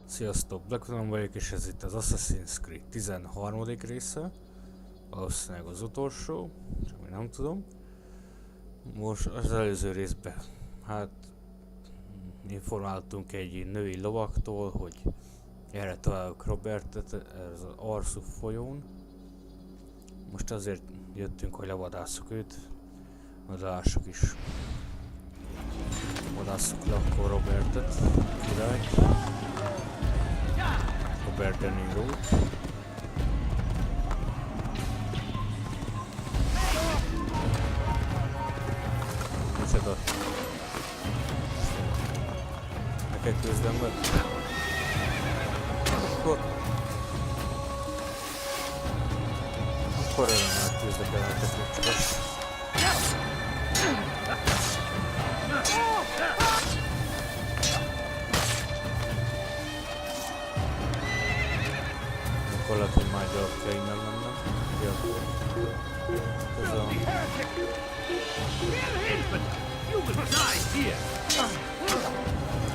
Sziasztok, Blackton vagyok, és ez itt az Assassin's Creed 13. része. Valószínűleg az utolsó, csak még nem tudom. Most az előző részben, hát informáltunk egy női lovaktól, hogy erre találjuk Robertet, ez az Arszú folyón. Most azért jöttünk, hogy levadásszuk őt, vadássuk is. Vadásszuk le akkor Robertet, király. Robert De Nirót. Micsoda? Neked küzdem meg? Akkor örömmel küzdek el neked lucskos. Akkor lehet, hogy már gyalapja innen mennem. Ez a...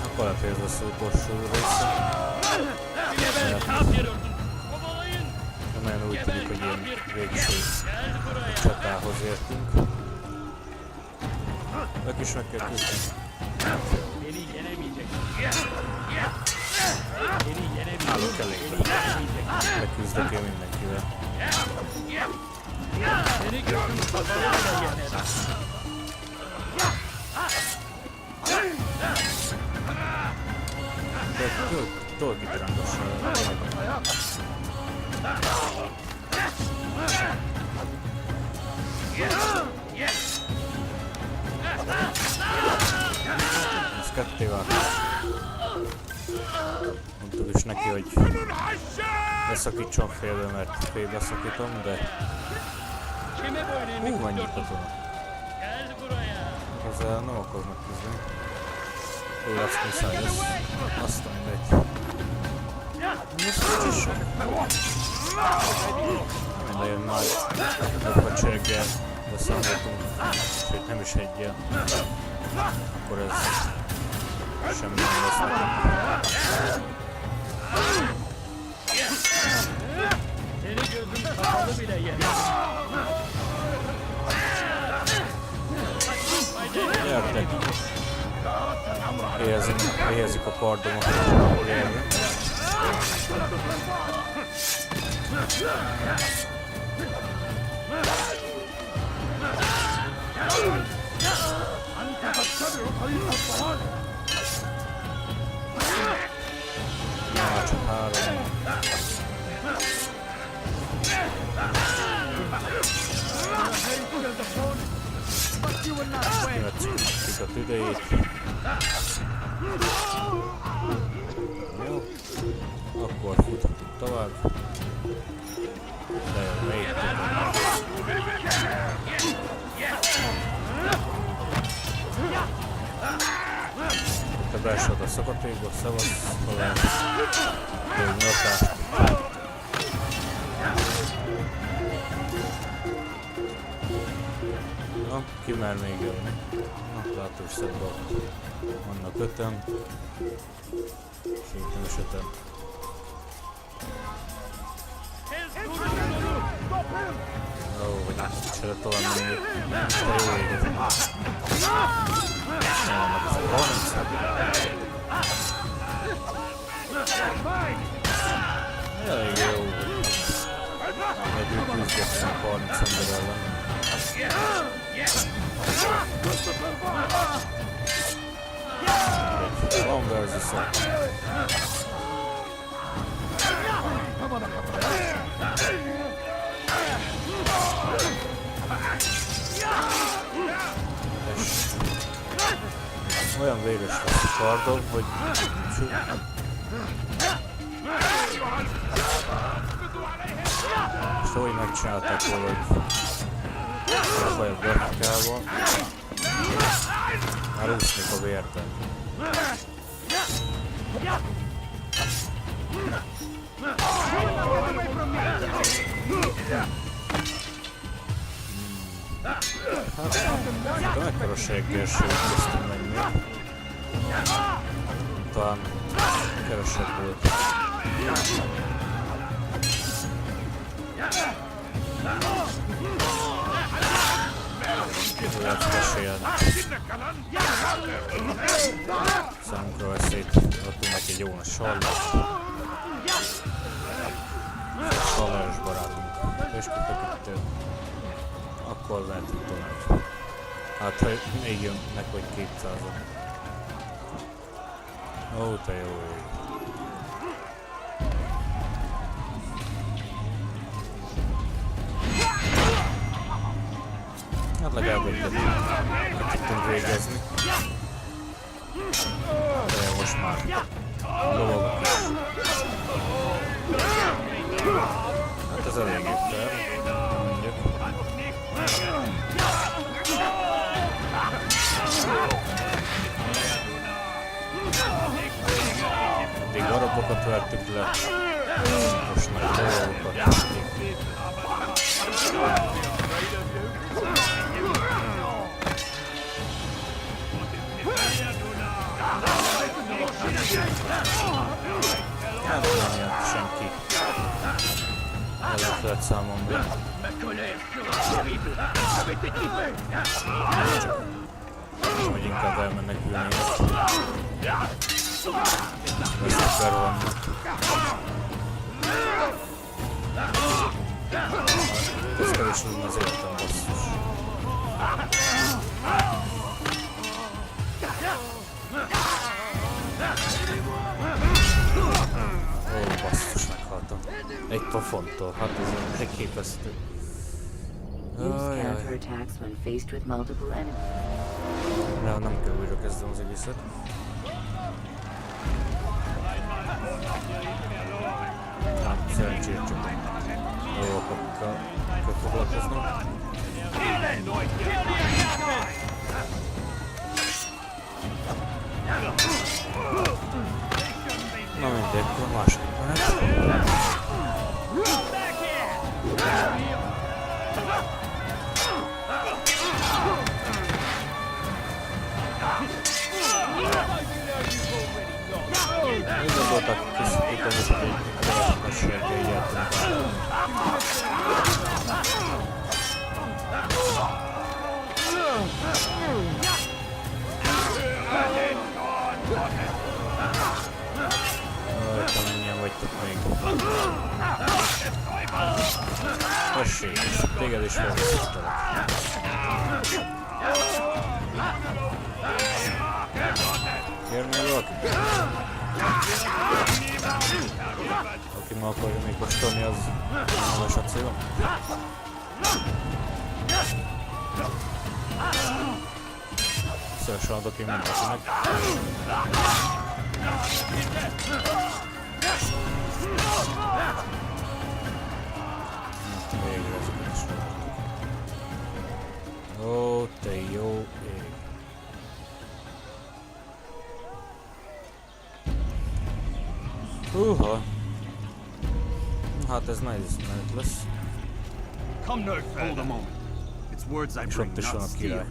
Akkor lehet, hogy ez lesz az utolsó része. Nagyon úgy tűnik, hogy ilyen végső csatához értünk. Ők is meg kell küzdeni. Állok elég, leküzdök én mindenkivel. De tudok itt rangosan. Ez ketté vált. Mondtuk is neki, hogy leszakítson félbe, mert félbe szakítom, de... mennyi katona. Ezzel nem akarnak küzdeni. Ő lesz muszáj lesz. Aztán mindegy. Most is sok. Minden nagy hadsereggel beszámoltunk, sőt nem is egyel. Akkor ez semmi nem lesz nekem. Gyertek! Éhezik a pardomat, ahol élnek. Csak három. Kivetszük a tüdejét. Jó. Akkor futhatunk tovább. De még te beesod a szakatékba, szavasz, talán még nyoltást. Na, ki mer még jönni? Na, látos szedbe vannak öten. Sőt, nem is öten. Ó, hogy se le tovább menjük. Te jó éget. Vannak ezek 30. Elég jó. Megyünk küzdgetünk 30 ember ellen. Van versus-a. Olyan véres lesz a kardom, hogy... És ahogy megcsinálták volna, hogy... a baj a grafikával... már úsznék a vérben. Hát, mekkora seggelsőt kezdtünk menni. Talán kevesebb volt. Lehet mesél. Számunkra veszélyt adtunk neki egy jó nagy sallát. Salláros barátunk. És kitök akkor vehetünk tovább. Hát ha még jönnek vagy 200-at. Ó, te jó ég. Hát legalább egyet tudtunk végezni. De most már lovagok is. Hát ez elég éppen, mondjuk. Eddig darabokat vettük le, most meg lovagokat vettük. Hát nem jött senki. Elég számomra. Hogy inkább elmennek ülni. Veszeker vannak. Ez kevés lenne az életem, basszus. Ó, basszus, meghaltam. Egy pofontól, hát ez elképesztő. Nem kell újra kezdem az egészet. Nem, szerencsére csak dolgokkal kell foglalkoznom. Na mindegy, akkor második menet. Úgy gondoltak, készítik, hogy egy mesélke így eltűnt. Te mennyien vagytok még. Tessék, téged is felveszítelek. Kérni valaki? Aki ma akarja még kóstolni, az magas a célom. Szívesen adok én mindenkinek. Végre ezeket is mondtuk. Ó, te jó ég. Hát ez nehéz menet lesz. Come no further. Hold a moment. It's words I bring, not steel.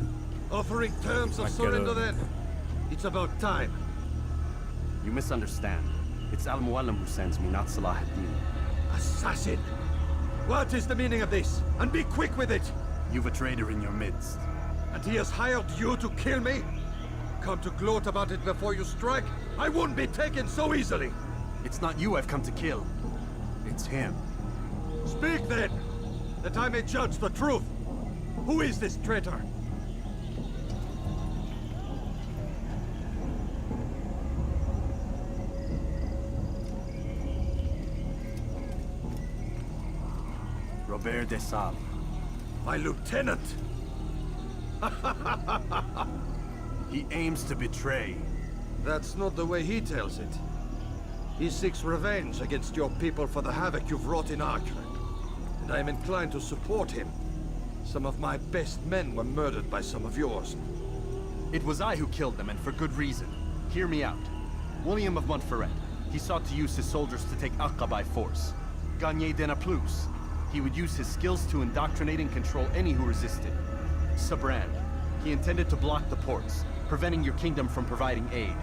Offering terms of surrender then. It's about time. You misunderstand. It's Al-Muallim who sends me, not Salah ad-Din. Assassin! What is the meaning of this? And be quick with it! You've a traitor in your midst. And he has hired you to kill me? Come to gloat about it before you strike? I won't be taken so easily! It's not you I've come to kill. It's him. Speak then, that I may judge the truth. Who is this traitor? Robert de Sal. My lieutenant! He aims to betray. That's not the way he tells it. He seeks revenge against your people for the havoc you've wrought in Acre. And I am inclined to support him. Some of my best men were murdered by some of yours. It was I who killed them, and for good reason. Hear me out. William of Montferrat. He sought to use his soldiers to take Acre by force. Gagné de Naplouse. He would use his skills to indoctrinate and control any who resisted. Sabran. He intended to block the ports, preventing your kingdom from providing aid.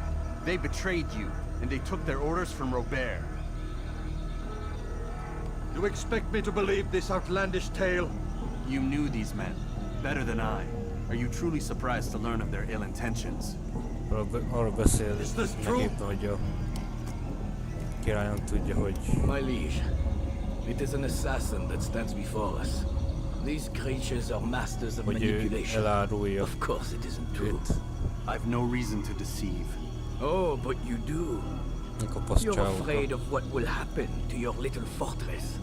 They betrayed you, and they took their orders from Robert. You expect me to believe this outlandish tale? You knew these men better than I. Are you truly surprised to learn of their ill intentions? Arról beszél megéppen, hogy a király nem tudja, hogy... My liege, it is an assassin that stands before us. These creatures are masters of manipulation. Elárulja Of course it isn't true. I've no reason to deceive. Oh, but you do. You're afraid of what will happen to your little fortress.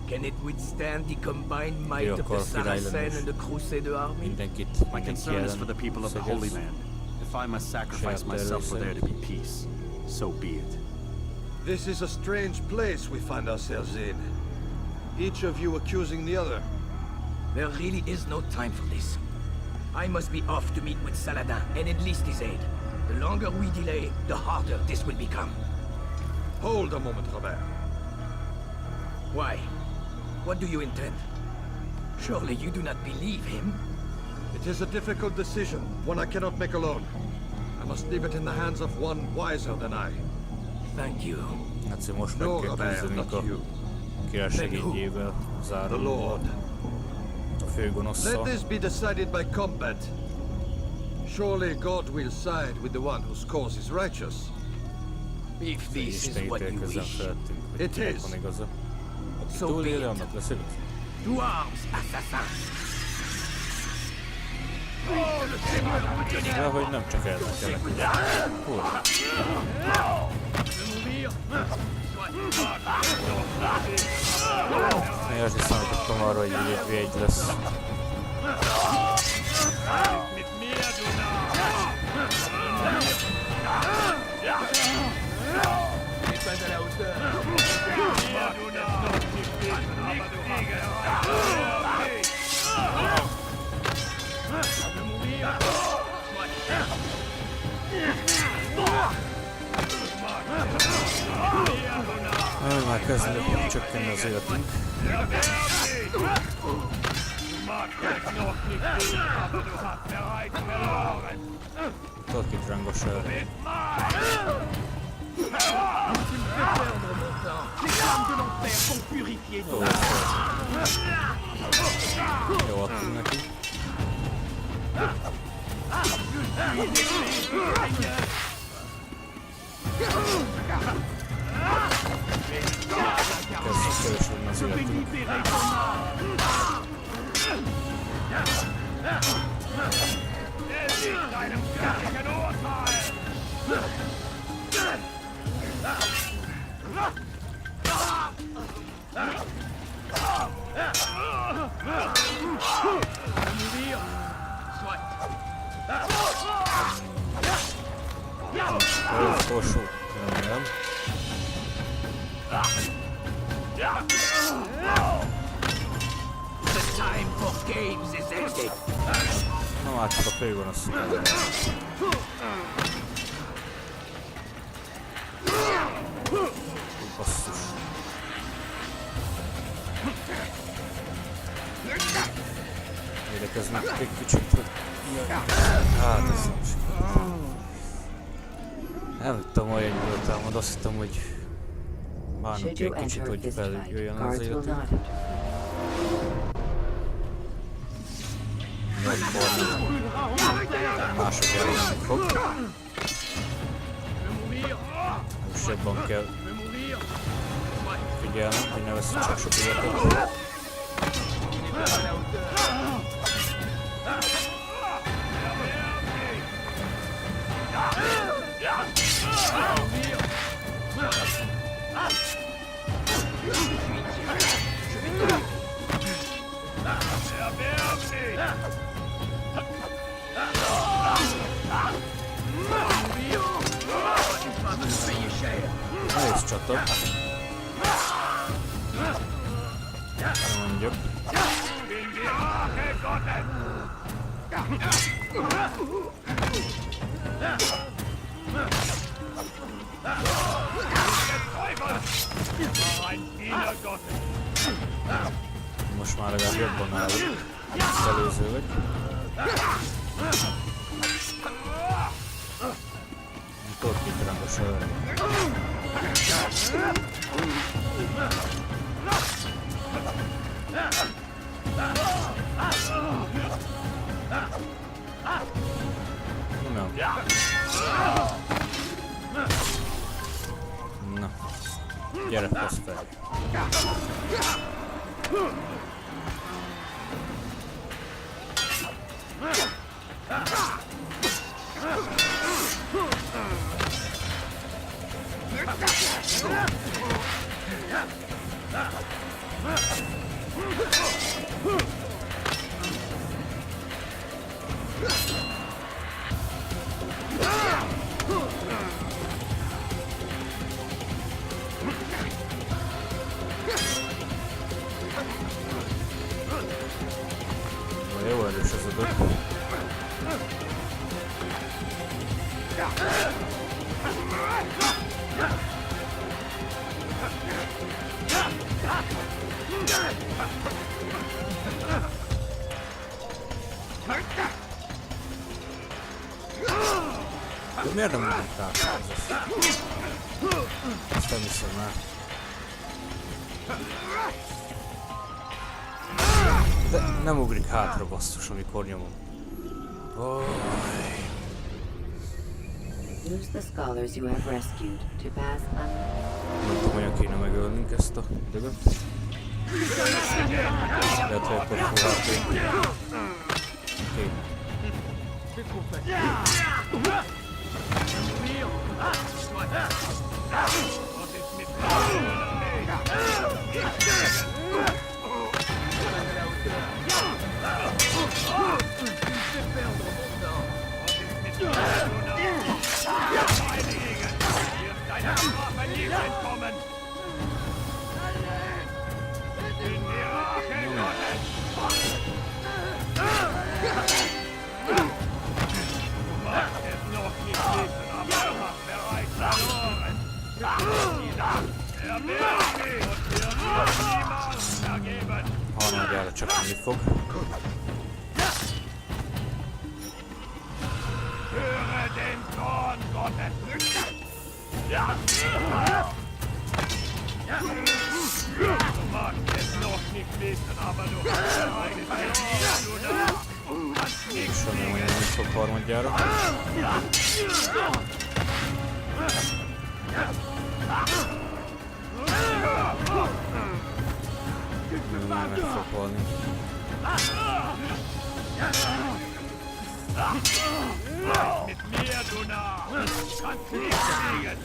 Can it withstand the combined might of the Saracen and the Crusader army? My concern is for the people of the Holy Land. If I must sacrifice myself for there to be peace, so be it. This is a strange place we find ourselves in. Each of you accusing the other. There really is no time for this. I must be off to meet with Saladin and enlist his aid. The longer we delay, the harder this will become. Hold a moment, Robert. Why? What do you intend? Surely you do not believe him? It is a difficult decision, one I cannot make alone. I must leave it in the hands of one wiser than I. Thank you. Hát most meg kell küzdenünk a király segédjével, záródóval, a főgonosszal. Let this be decided by combat. Surely God will side with the one whose cause is righteous. If this is what you wish, it is. So be it. To arms, assassin! De hogy nem csak elmenkelek. Kurva. Én azt hiszem, hogy tudtam arra, hogy végy lesz. Már kezdünk csökkenni az életünk. Tudod, kit rángos el. Jó, adtunk neki. Kezdjük kevesülni az életünk. Utolsó, remélem. The time for games is ended. Na hát csak a főgonosz. Basszus. Érdekeznek egy kicsit, hogy... Hát ez nem sikerült. Nem tudtam olyan jól támad, azt hittem, hogy várnunk egy kicsit, hogy feljöjjön az életünk. Mások ellenünk fog. Most jobban kell figyelnem, hogy ne veszítsek sok életet. Nehéz csata. Mondjuk. Most már legalább jobban állunk, az előzőleg. Tudod, mit rángos előre. Na, gyere, fasz fel. Jó erős ez a dög. De miért nem mondom tápegység? Ezt nem hiszem el. De nem ugrik hátra, basszus, amikor nyomom. Use the scholars you have rescued to pass on. Nem tudom, olyan kéne megölnünk ezt a dögöt. Lehet, hogy akkor full HP. Oké. Harmadjára csak menni fog. Sajnálom, hogy nem fog harmadjára. Nem meg fog halni. Mit mir, du Narr! Kannst du nicht fliegen!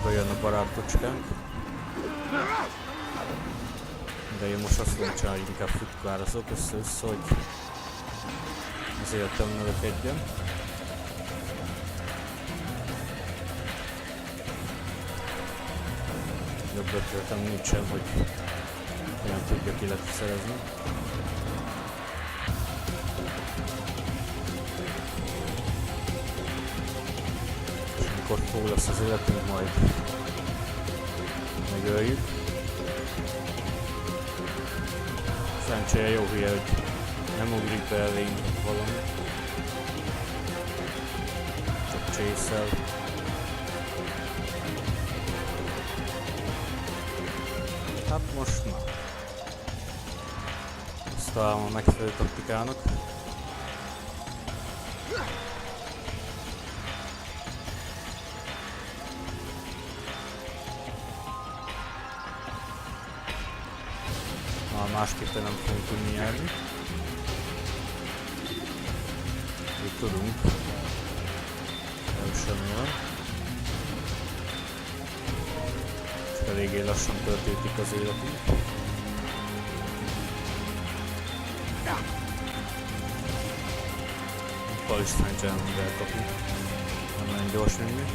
Bejön a barátkocskánk. De én most azt fogom csinálni, hogy inkább futkározok össze-össze, hogy az életem növekedjen. Jobb ötletem nincsen, hogy olyan tudjak illetve szerezni. És amikor túl lesz az életünk, majd megöljük. Szerencsére jó hülye, hogy nem ugrik be elénk valami. Csak csészel. Hát most na. Ezt találom a megfelelő taktikának. Másképpen nem fogunk tudni nyerni. Úgy tudunk. Nem semmi van. Csak eléggé lassan történik az életünk. Palistányt sem tudunk elkapni. Nem nagyon gyors mindig.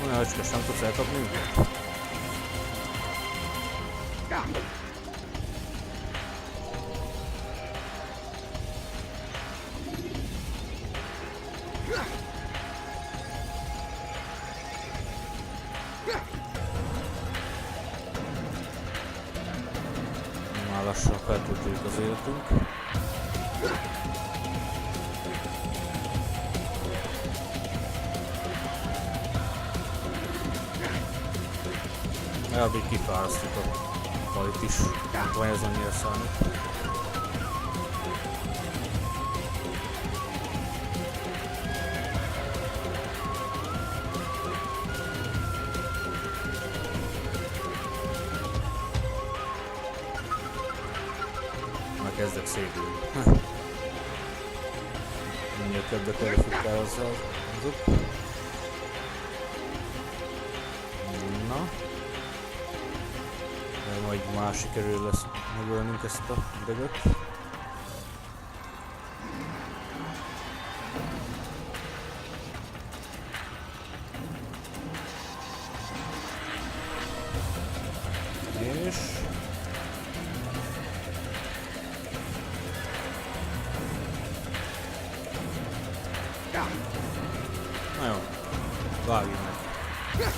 Olyan öcskös, nem tudsz elkapni minket? Már lassan feltöltjük az életünk. Elvég kifárasztjuk a falit is, nem tudom, ez annyira számít. Már kezdek szédülni. Mindjárt többet előfutkál azzal. Na. De majd már sikerül lesz megölnünk ezt a ideget. És... na jó, vágjunk meg.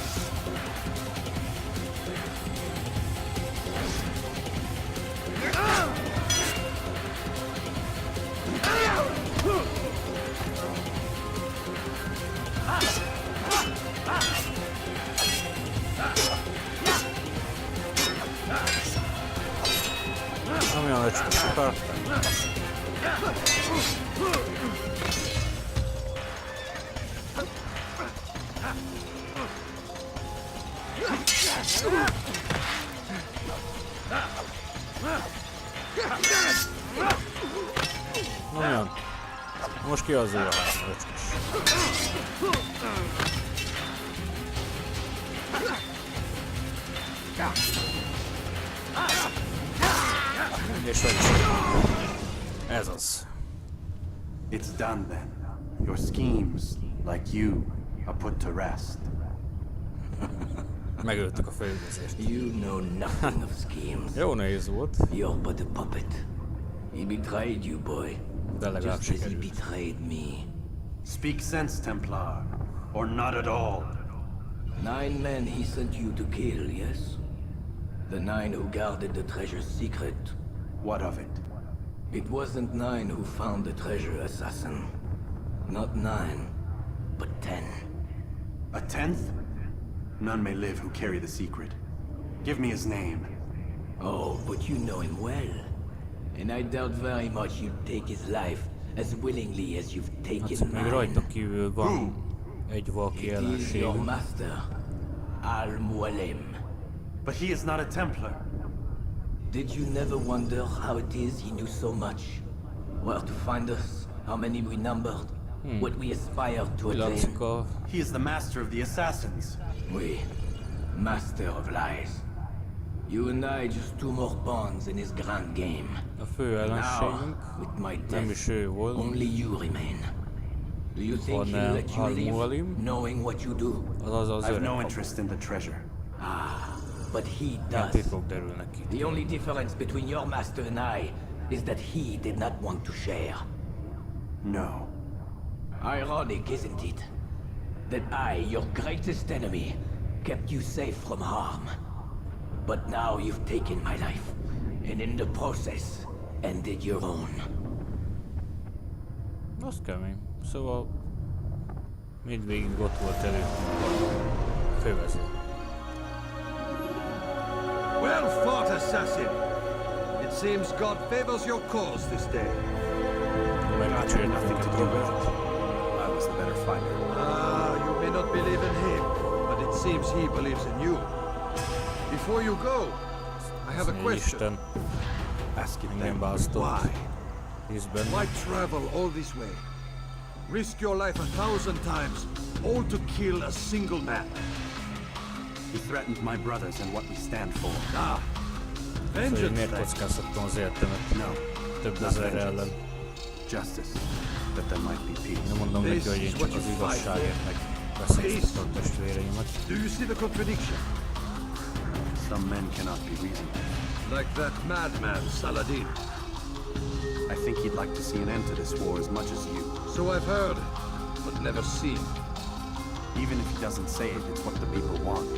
Nem olyan öcskös akartam. Na mi van? Most ki az ő a három öcskös? És vagy is. Ez az. It's done then. Your schemes, like you, are put to rest. Megöltük a főüldözést. You know nothing of schemes. Jó nehéz volt. You're but a puppet. He betrayed you, boy. De legalább Just as he sikerült. betrayed me. Speak sense, Templar, or not at all. 9 men he sent you to kill, yes? The 9 who guarded the treasure's secret. What of it? It wasn't 9 who found the treasure, assassin. Not 9, but 10. A 10th? None may live who carry the secret. Give me his name. Oh, but you know him well. And I doubt very much you'd take his life as willingly as you've taken Hát még mine. rajta kívül van egy valaki It is your ellenségünk. master, Al-Mualim. But he is not a Templar. Did you never wonder how it is he knew so much? Where to find us, how many we numbered, what we aspired to attain? Látszik a... He is the master of the assassins. We, master of lies. You and I just two more pawns in his grand game. a fő Now, ellenségünk. with my Nem death, is ő volt. only you remain. Do you think he'll Van let you leave, Al-Mualim, knowing what you do? az az I have no öreg. interest in the treasure. But he Ilyen does. titkok derülnek ki. The only difference between your master and I is that he did not want to share. No. Ironic, isn't it? That I, your greatest enemy, kept you safe from harm. But now you've taken my life, and in the process, ended your own. Az kemény. Szóval mindvégig ott volt előttünk a fővezér. Well fought, assassin. It seems God favors your cause this day. Megdicsérni Nothing to minket, do with Robert. it. I was the better fighter. You may not believe in him, but it seems he believes in you. Before you go, I have a question. Isten Ask it engem then. választott. Why? Hisz benne. Why travel all this way? Risk your life 1,000 times, all to kill a single man. He threatened my brothers and what we stand for. Ah, Szóval én vengeance miért then. kockáztattam az életemet No. több Not ezer vengeance. ellen. Justice. That there might be peace. Nem mondom neki, This hogy én is csak what az you fight igazságért for. meg veszélyeztetem a testvéreimet. Do you see the contradiction? Some men cannot be reasoned. Like that madman, Saladin. I think he'd like to see an end to this war as much as you. So I've heard, but never seen. Even if he doesn't say it, it's what the people want.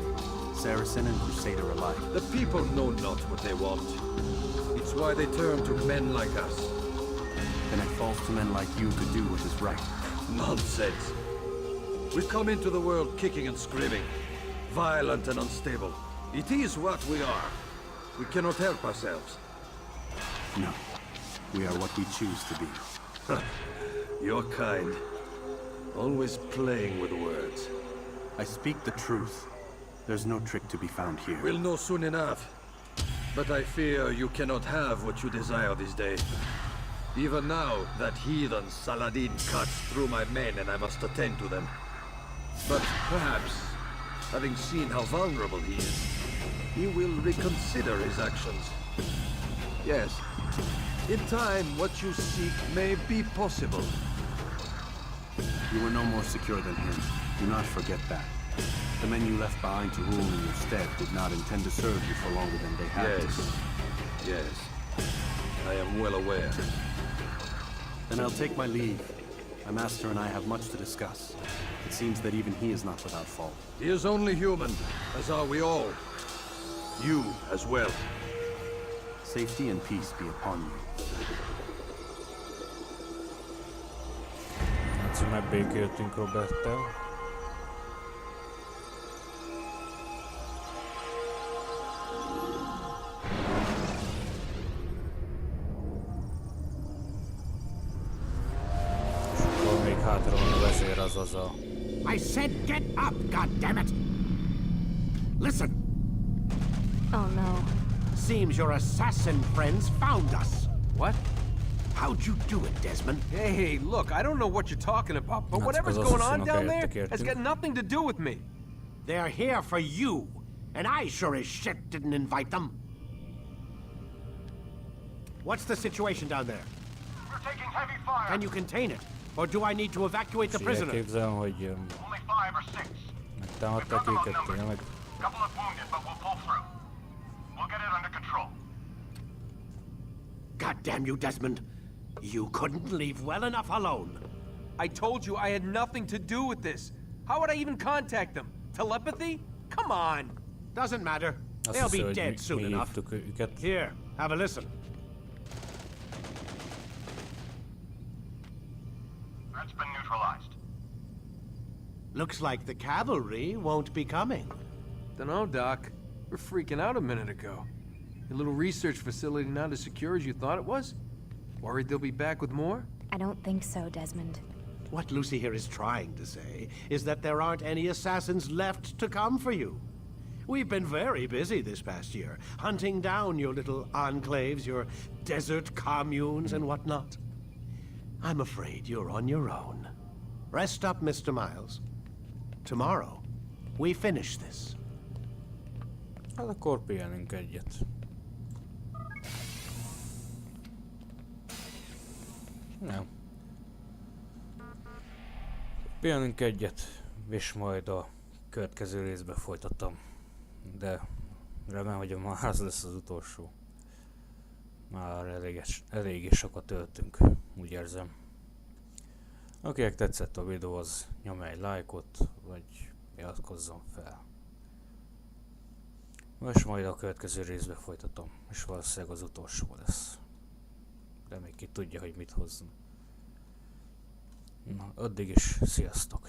Saracen and Crusader alike. The people know not what they want. It's why they turn to men like us. Then it falls to men like you to do what is right. Nonsense. We come into the world kicking and screaming, violent and unstable. It is what we are. We cannot help ourselves. No. We are what we choose to be. Your kind. Always playing with words. I speak the truth. There's no trick to be found here. We'll know soon enough. But I fear you cannot have what you desire this day. Even now, that heathen Saladin cuts through my men and I must attend to them. But perhaps, having seen how vulnerable he is, he will reconsider his actions. Yes, in time, what you seek may be possible. You were no more secure than him. Do not forget that. The men you left behind to rule in your stead did not intend to serve you for longer than they had to. Yes. I am well aware. Then I'll take my leave. My master and I have much to discuss. It seems that even he is not without fault. He is only human, as are we all. You as well. Safety and peace be upon you. Hát, megbékéltünk Roberttel. És akkor még hátra van a vezér, azaz a... I said get up, goddammit! Listen! Oh no. Seems your assassin friends found us. What? How'd you do it, Desmond? Hey, look, I don't know what you're talking about, but That's whatever's because going also on down there okay, has got nothing to do with me. They're here for you, and I sure as shit didn't invite them. What's the situation down there? We're taking heavy fire. Can you contain it? Or do I need to evacuate the prisoner? Elképzelem, hogy Only 5 or 6. megtámadták őket, tényleg. Couple of wounded, but we'll pull through. We'll get it under control. God damn you, Desmond. You couldn't leave well enough alone. I told you I had nothing to do with this. How would I even contact them? Telepathy? Come on. Doesn't matter. Azt They'll hiszi, be hogy dead soon mi enough. hívtuk őket. Here, have a listen. Threat's been neutralized. Looks like the cavalry won't be coming. Dunno, Doc. We're freaking out a minute ago. Your little research facility not as secure as you thought it was? Worried they'll be back with more? I don't think so, Desmond. What Lucy here is trying to say is that there aren't any assassins left to come for you. We've been very busy this past year, hunting down your little enclaves, your desert communes and whatnot. I'm afraid you're on your own. Rest up, Mr. Miles. Tomorrow, we finish this. Hát akkor pihenünk egyet. Nem. Pihenünk egyet, és majd a következő részbe folytatom. De remélem, hogy már ez lesz az utolsó. Már eléggé sokat töltünk, úgy érzem. Akinek tetszett a videó, az nyomj egy lájkot, vagy iratkozzon fel. Most majd a következő részbe folytatom, és valószínűleg az utolsó lesz. De még ki tudja, hogy mit hozzon. Na, addig is sziasztok!